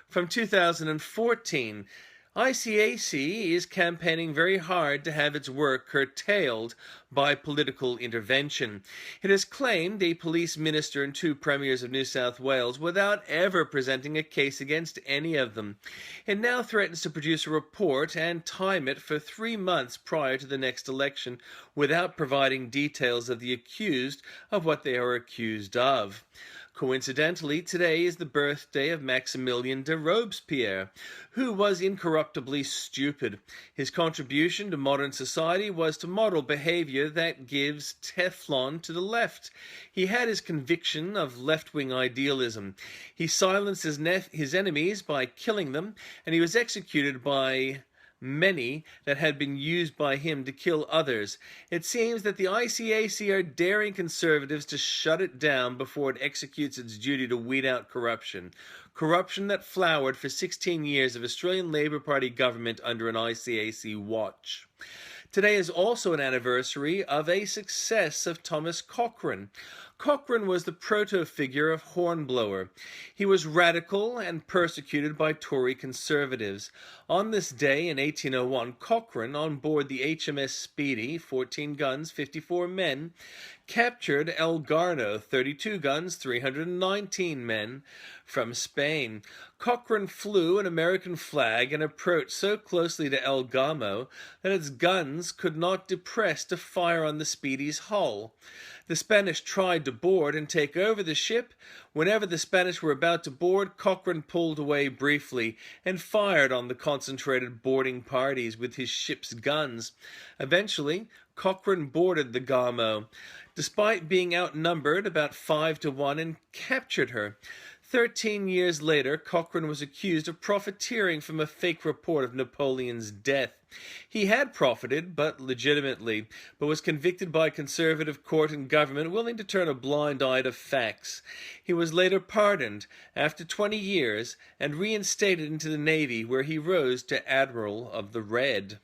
from 2014. ICAC is campaigning very hard to have its work curtailed by political intervention. It has claimed a police minister and 2 premiers of New South Wales without ever presenting a case against any of them. It now threatens to produce a report and time it for 3 months prior to the next election without providing details of the accused of what they are accused of. Coincidentally, today is the birthday of Maximilien de Robespierre, who was incorruptibly stupid. His contribution to modern society was to model behaviour that gives teflon to the left. He had his conviction of left-wing idealism. He silenced his enemies by killing them, and he was executed by many that had been used by him to kill others. It seems that the ICAC are daring Conservatives to shut it down before it executes its duty to weed out corruption. Corruption that flowered for 16 years of Australian Labor Party government under an ICAC watch. Today is also an anniversary of a success of Thomas Cochrane. Cochrane was the proto-figure of Hornblower. He was radical and persecuted by Tory Conservatives. On this day in 1801, Cochrane, on board the HMS Speedy, 14 guns, 54 men, captured El Garno, 32 guns, 319 men, from Spain. Cochrane flew an American flag and approached so closely to El Garno that its guns could not depress to fire on the Speedy's hull. The Spanish tried to board and take over the ship. Whenever the Spanish were about to board, Cochrane pulled away briefly and fired on the concentrated boarding parties with his ship's guns. Eventually, Cochrane boarded the Garmo, despite being outnumbered about 5-1, and captured her. 13 years later, Cochrane was accused of profiteering from a fake report of Napoleon's death. He had profited, but legitimately, but was convicted by a Conservative court and government willing to turn a blind eye to facts. He was later pardoned after 20 years and reinstated into the Navy, where he rose to Admiral of the Red.